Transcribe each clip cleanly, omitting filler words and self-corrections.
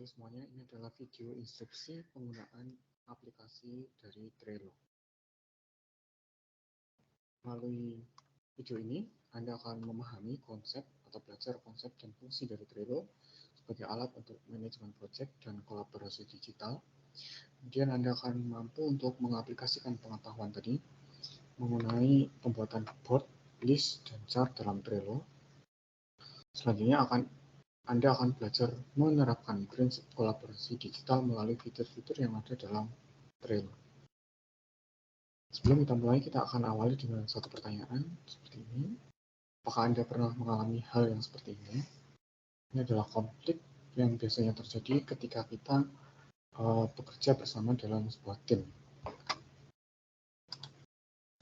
Halo semuanya, ini adalah video instruksi penggunaan aplikasi dari Trello. Melalui video ini, Anda akan memahami konsep atau belajar konsep dan fungsi dari Trello sebagai alat untuk manajemen proyek dan kolaborasi digital. Kemudian Anda akan mampu untuk mengaplikasikan pengetahuan tadi mengenai pembuatan board, list, dan chart dalam Trello. Selanjutnya Anda akan belajar menerapkan prinsip kolaborasi digital melalui fitur-fitur yang ada dalam Trello. Sebelum kita mulai, kita akan awali dengan satu pertanyaan seperti ini. Apakah Anda pernah mengalami hal yang seperti ini? Ini adalah konflik yang biasanya terjadi ketika kita bekerja bersama dalam sebuah tim.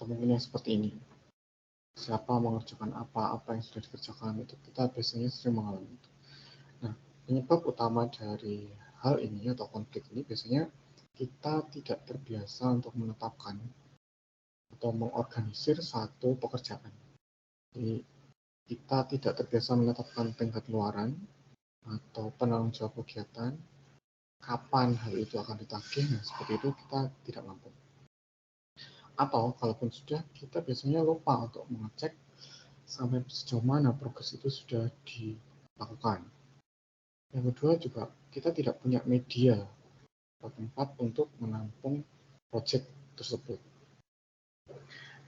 Kemungkinan seperti ini. Siapa mengerjakan apa yang sudah dikerjakan, itu kita biasanya sering mengalami itu. Nah, penyebab utama dari hal ini atau konflik ini biasanya kita tidak terbiasa untuk menetapkan atau mengorganisir satu pekerjaan. Jadi, kita tidak terbiasa menetapkan tingkat luaran atau penanggung jawab kegiatan, kapan hal itu akan ditagih, nah seperti itu kita tidak mampu. Atau kalaupun sudah, kita biasanya lupa untuk mengecek sampai sejauh mana progres itu sudah dilakukan. Yang kedua juga, kita tidak punya media atau tempat untuk menampung proyek tersebut.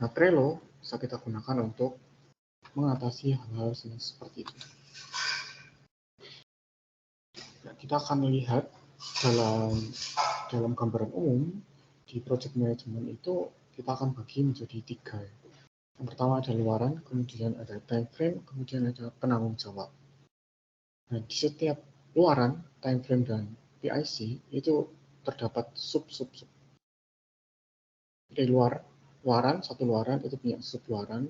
Nah, Trello bisa kita gunakan untuk mengatasi hal-hal seperti itu. Nah, kita akan melihat dalam gambaran umum di project management itu kita akan bagi menjadi 3. Yang pertama ada luaran, kemudian ada time frame, kemudian ada penanggung jawab. Nah, di setiap luaran, time frame dan PIC itu terdapat sub-sub. Dari luaran, satu luaran itu punya sub-luaran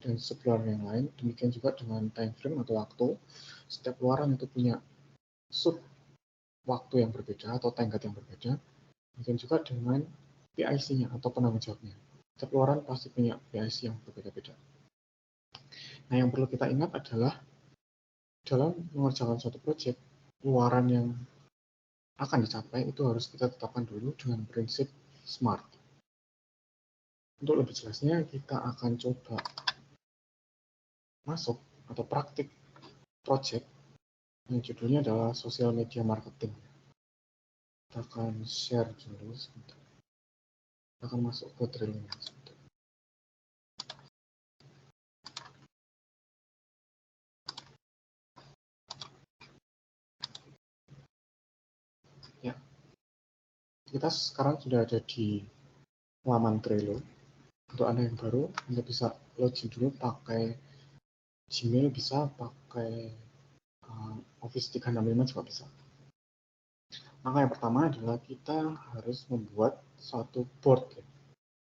dan sub-luaran yang lain. Demikian juga dengan time frame atau waktu. Setiap luaran itu punya sub waktu yang berbeda atau tenggat yang berbeda. Demikian juga dengan PIC-nya atau penanggung jawabnya. Setiap luaran pasti punya PIC yang berbeda-beda. Nah, yang perlu kita ingat adalah dalam mengerjakan suatu proyek, luaran yang akan dicapai itu harus kita tetapkan dulu dengan prinsip SMART. Untuk lebih jelasnya, kita akan coba masuk atau praktik proyek yang judulnya adalah social media marketing. Kita akan share dulu sebentar. Kita akan masuk ke Trello sebentar. Ya, kita sekarang sudah ada di laman Trello. Untuk Anda yang baru, Anda bisa login dulu pakai Gmail, bisa pakai Office 365 juga bisa. Maka yang pertama adalah kita harus membuat suatu board.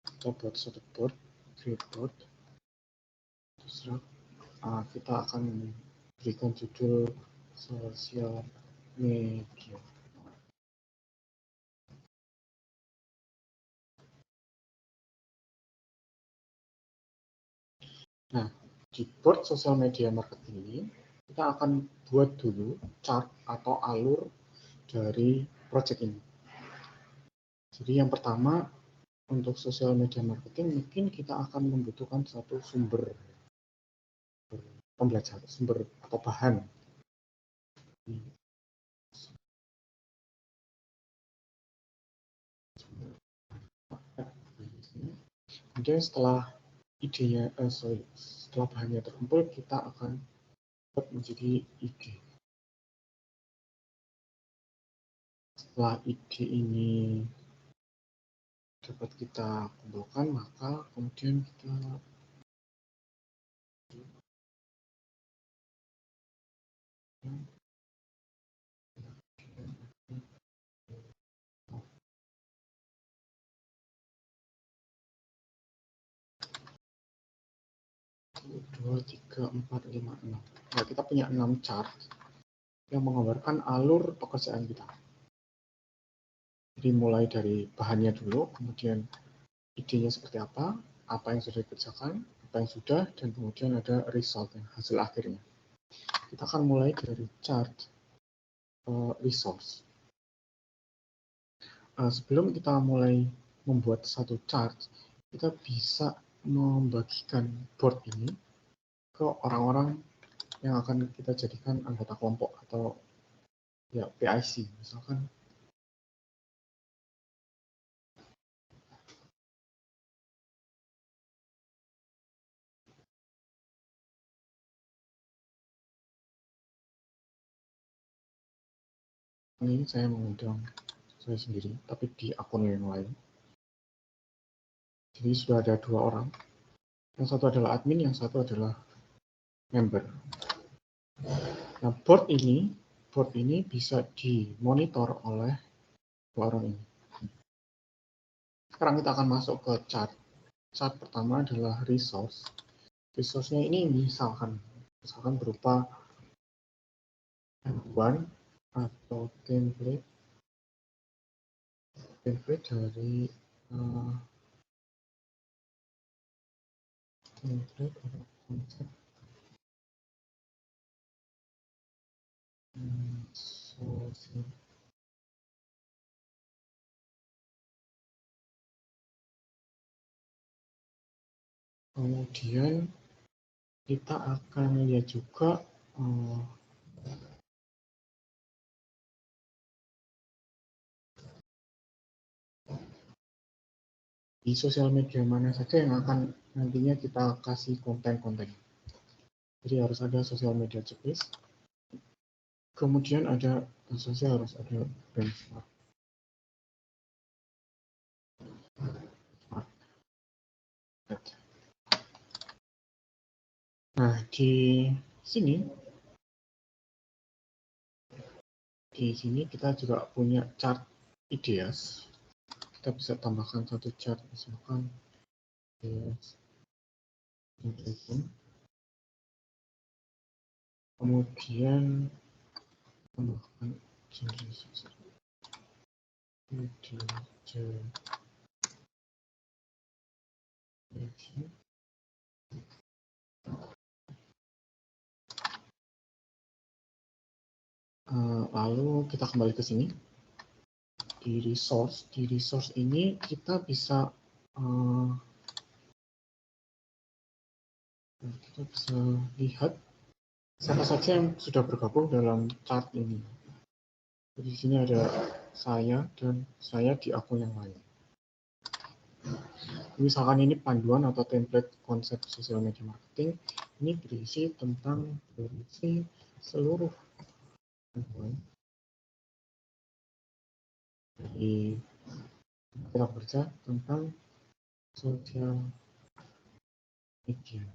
Kita buat suatu board, create board. Terus kita akan berikan judul sosial media. Nah, di board sosial media marketing ini, kita akan buat dulu chart atau alur dari project ini. Jadi yang pertama, untuk sosial media marketing mungkin kita akan membutuhkan satu sumber pembelajaran, sumber atau bahan. Kemudian setelah setelah bahannya terkumpul, kita akan buat menjadi ide. Setelah ide ini dapat kita kumpulkan, maka kemudian kita dua, tiga, empat, lima, enam. Nah, kita punya 6 chart yang menggambarkan alur pekerjaan kita. Jadi mulai dari bahannya dulu, kemudian idenya seperti apa yang sudah dikerjakan, apa yang sudah, dan kemudian ada result, hasil akhirnya. Kita akan mulai dari chart resource. Sebelum kita mulai membuat satu chart, kita bisa membagikan board ini ke orang-orang yang akan kita jadikan anggota kelompok atau ya PIC. Misalkan ini saya mengundang saya sendiri, tapi di akun yang lain. Jadi sudah ada 2 orang. Yang satu adalah admin, yang satu adalah member. Nah, board ini bisa dimonitor oleh 2 orang ini. Sekarang kita akan masuk ke chart. Chart pertama adalah resource. Resource-nya ini misalkan berupa panduan atau template dari template atau konsep sosial. Kemudian kita akan lihat juga di sosial media mana saja yang akan nantinya kita kasih konten-konten. Jadi harus ada sosial media checklist. Kemudian ada sosial harus ada benchmark. Nah, di sini kita juga punya chart ideas. Kita bisa tambahkan satu chart, misalkan ideas. Kemudian tambahkan jenis lalu kita kembali ke sini di resource ini kita bisa lihat siapa saja yang sudah bergabung dalam chart ini. Di sini ada saya dan saya di akun yang lain. Misalkan ini panduan atau template konsep sosial media marketing, ini berisi seluruh panduan dari kita kerja tentang sosial media.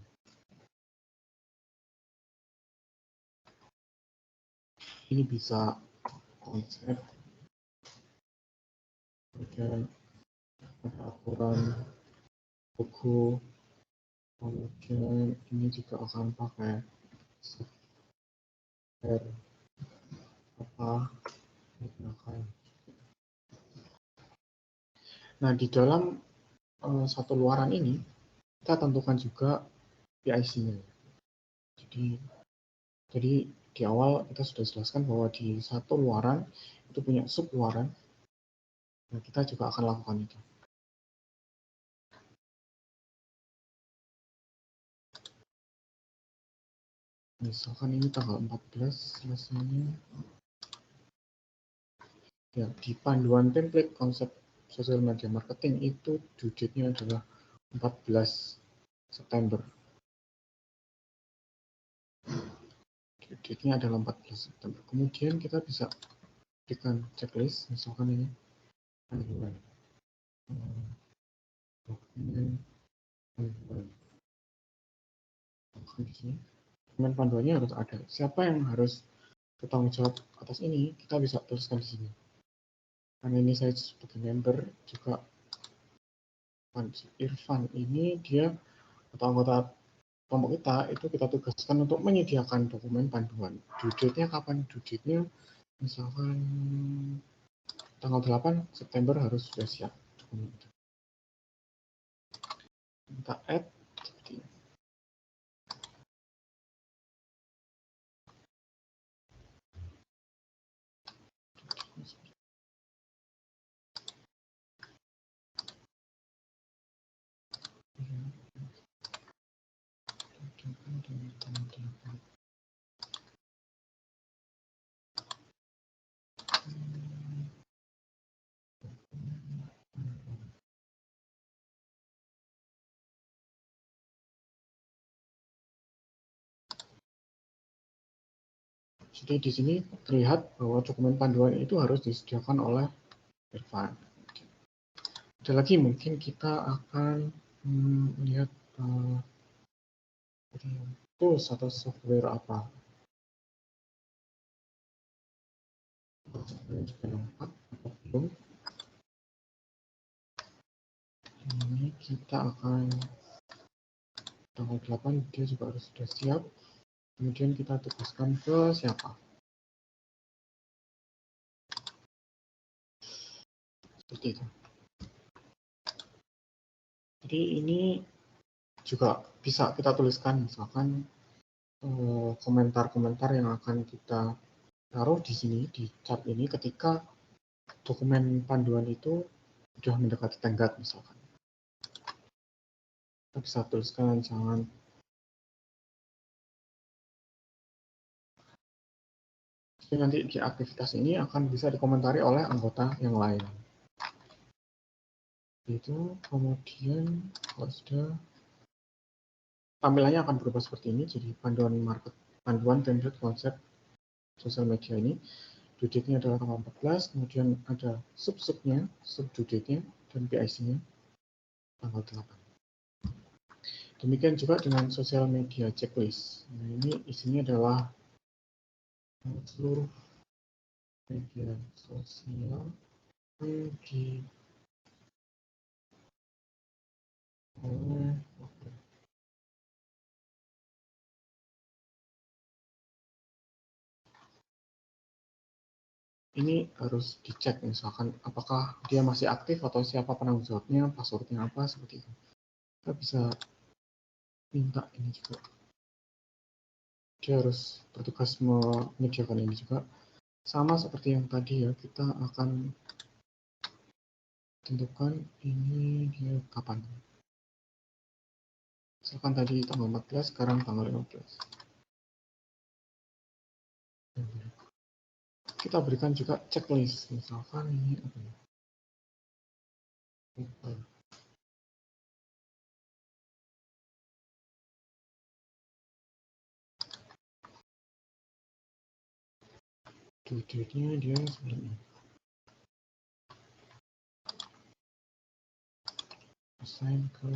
Ini bisa konsep, kemudian aturan, buku, kemudian ini juga akan pakai software apa digunakan. Nah, di dalam satu luaran ini kita tentukan juga PIC-nya. Jadi di awal kita sudah jelaskan bahwa di satu luaran itu punya sub luaran. Nah, kita juga akan lakukan itu. Misalkan ini tanggal 14 selesainya. Ya, di panduan template konsep sosial media marketing itu due date-nya adalah 14 September. Due date-nya adalah 14 September. Kemudian kita bisa berikan checklist, misalkan ini panduan. Dokumen panduannya harus ada. Siapa yang harus bertanggung jawab atas ini, kita bisa tuliskan di sini. Karena ini saya sebagai member juga, Irfan ini dia atau anggota kelompok kita itu kita tugaskan untuk menyediakan dokumen panduan. Due date-nya kapan? Due date-nya misalkan tanggal 8 September harus sudah siap dokumen itu. Kita add seperti ini. Jadi di sini terlihat bahwa dokumen panduan itu harus disediakan oleh Irfan. Ada lagi mungkin kita akan melihat tools atau software apa. Ini kita akan tanggal 8 dia juga harus sudah siap. Kemudian kita tugaskan ke siapa. Seperti itu. Jadi ini juga bisa kita tuliskan misalkan komentar-komentar yang akan kita taruh di sini di chat ini ketika dokumen panduan itu sudah mendekati tenggat misalkan. Kita bisa tuliskan jangan nanti di aktivitas ini akan bisa dikomentari oleh anggota yang lain. Itu kemudian kalau sudah tampilannya akan berubah seperti ini, jadi panduan template konsep sosial media ini. Due date-nya adalah tanggal 14, kemudian ada sub-subnya, sub-due date-nya, dan PIC-nya tanggal 8. Demikian juga dengan sosial media checklist. Nah, ini isinya adalah seluruh media sosial di ini harus dicek misalkan apakah dia masih aktif atau siapa penanggung jawabnya, passwordnya apa, seperti itu. Kita bisa minta ini juga. Dia harus bertugas menyediakan ini juga. Sama seperti yang tadi ya, kita akan tentukan ini dia kapan. Misalkan tadi tanggal 14, sekarang tanggal 15. Kita berikan juga checklist, misalkan ini apa ya? Due-nya dia sebelum ini. Assign ke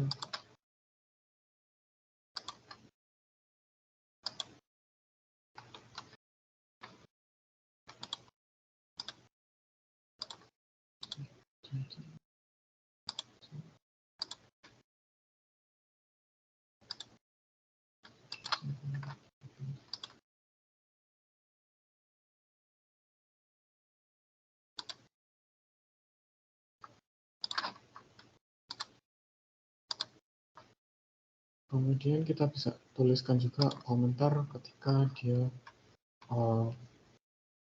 kemudian kita bisa tuliskan juga komentar ketika dia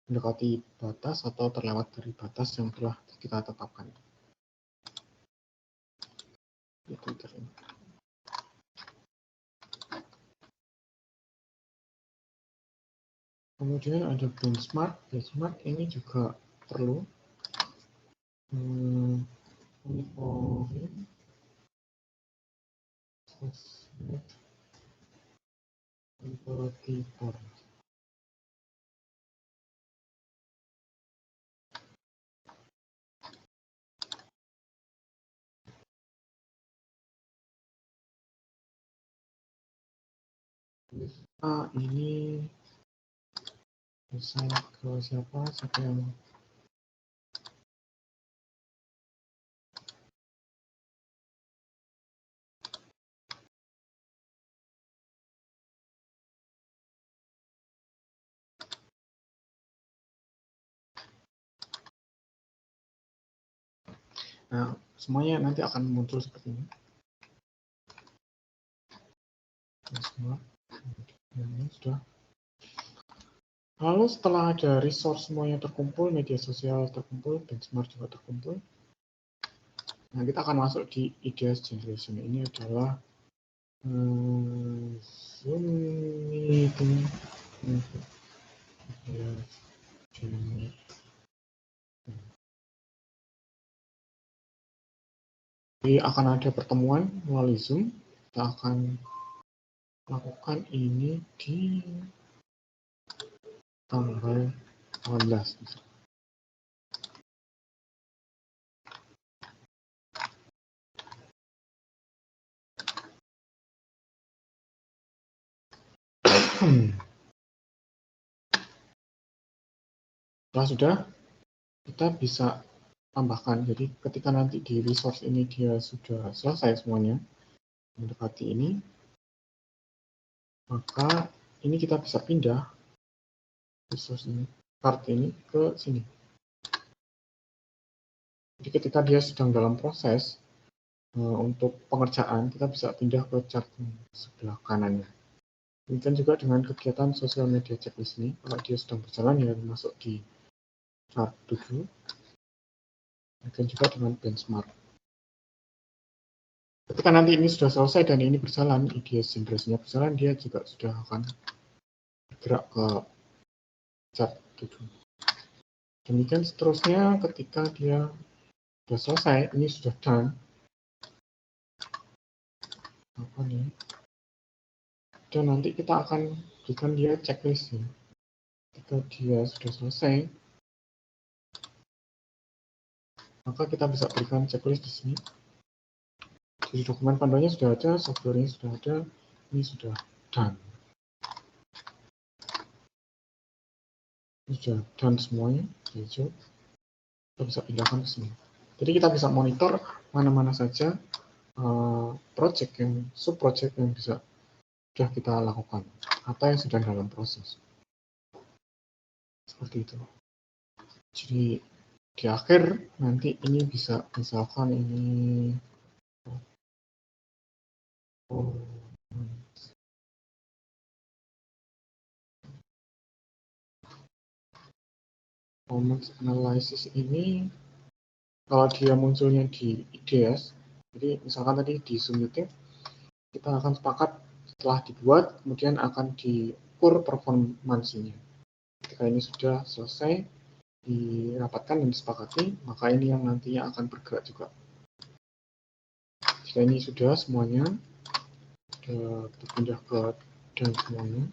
mendekati batas atau terlewat dari batas yang telah kita tetapkan. Itu ini. Kemudian ada benchmark. Benchmark ini juga perlu imperator. Ini bisa ke siapa yang nah, semuanya nanti akan muncul seperti ini. Semua ini sudah. Lalu setelah ada resource semuanya terkumpul, media sosial terkumpul, benchmark juga terkumpul. Nah, kita akan masuk di ideas generation. Ini adalah Zoom meeting. Ya, jadi akan ada pertemuan melalui Zoom. Kita akan lakukan ini di tanggal 18. Setelah sudah, kita bisa tambahkan. Jadi ketika nanti di resource ini dia sudah selesai semuanya, mendekati ini, maka ini kita bisa pindah resource ini, chart ini ke sini. Jadi ketika dia sedang dalam proses untuk pengerjaan, kita bisa pindah ke chart sebelah kanannya. Demikian juga dengan kegiatan sosial media checklist ini, kalau dia sedang berjalan ya masuk di chart 7. Demikian juga dengan benchmark. Ketika nanti ini sudah selesai dan ini berjalan, IDS generasinya berjalan, dia juga sudah akan bergerak ke chart 7. Demikian seterusnya ketika dia sudah selesai, ini sudah done. Apa nih? Dan nanti kita akan berikan dia checklist ya. Ketika dia sudah selesai, maka kita bisa berikan checklist di sini. Jadi dokumen panduannya sudah ada, software-nya sudah ada, ini sudah done. Ini sudah done semuanya, hijau. Kita bisa pindahkan ke sini. Jadi kita bisa monitor mana-mana saja project yang sub-project yang bisa sudah kita lakukan atau yang sedang dalam proses. Seperti itu. Jadi di akhir nanti ini bisa misalkan ini performance analysis ini kalau dia munculnya di IDS, jadi misalkan tadi di Zoom meeting kita akan sepakat setelah dibuat kemudian akan diukur performansinya. Ketika ini sudah selesai dirapatkan dan disepakati, maka ini yang nantinya akan bergerak juga. Jika ini sudah semuanya, kita pindah ke dan semuanya.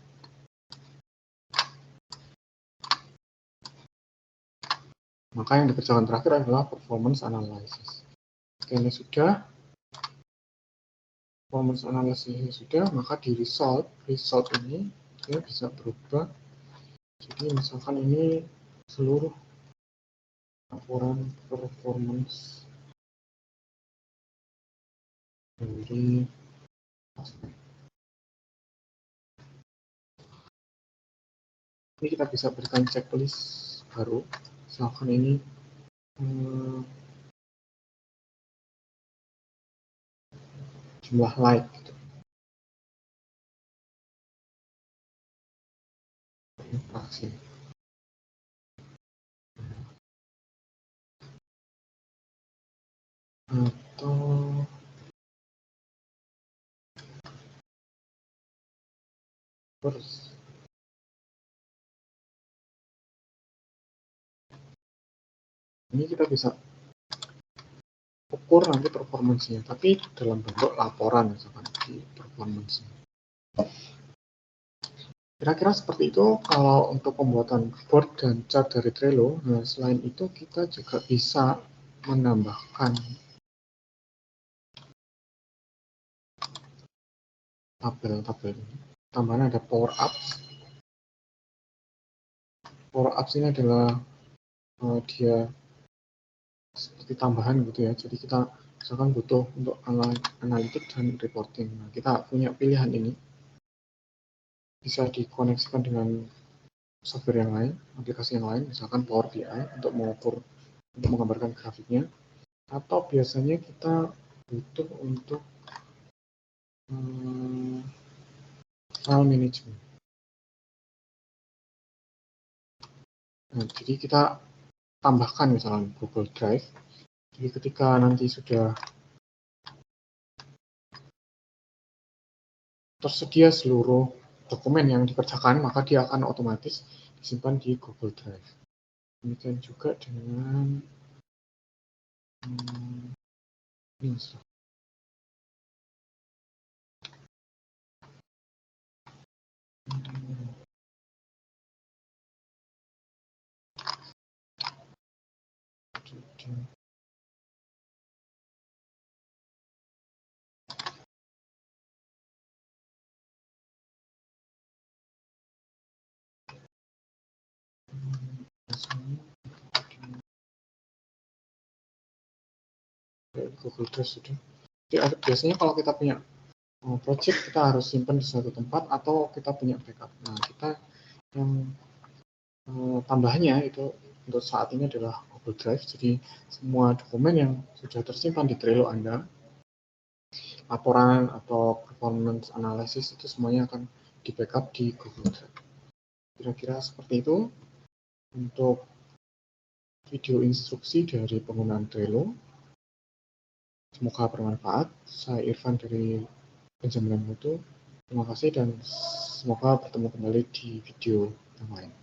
Maka yang dikerjakan terakhir adalah performance analysis. Jika ini sudah, performance analysis ini sudah, maka di result ini dia bisa berubah. Jadi misalkan ini seluruh laporan performance dari ini kita bisa berikan checklist baru. Misalkan ini jumlah like gitu. Aksi. Atau terus ini kita bisa ukur nanti performansinya, tapi dalam bentuk laporan misalkan di performance. Kira-kira seperti itu kalau untuk pembuatan board dan chart dari Trello. Nah, selain itu kita juga bisa menambahkan tabel-tabel. Tambahan ada power ups. Power ups ini adalah dia seperti tambahan gitu ya. Jadi kita misalkan butuh untuk analitik dan reporting. Nah, kita punya pilihan ini. Bisa dikoneksikan dengan software yang lain, aplikasi yang lain, misalkan Power BI untuk mengukur, untuk menggambarkan grafiknya. Atau biasanya kita butuh untuk file management. Nah, jadi kita tambahkan misalnya Google Drive. Jadi ketika nanti sudah tersedia seluruh dokumen yang dikerjakan, maka dia akan otomatis disimpan di Google Drive. Demikian juga dengan ini. Google Drive sudah. Jadi biasanya kalau kita punya project, kita harus simpan di suatu tempat atau kita punya backup. Nah, kita yang tambahannya itu untuk saat ini adalah Google Drive. Jadi semua dokumen yang sudah tersimpan di Trello Anda, laporan atau performance analysis, itu semuanya akan di backup di Google Drive. Kira-kira seperti itu untuk video instruksi dari penggunaan Trello. Semoga bermanfaat. Saya Irfan dari Penjaminan Mutu. Terima kasih dan semoga bertemu kembali di video yang lain.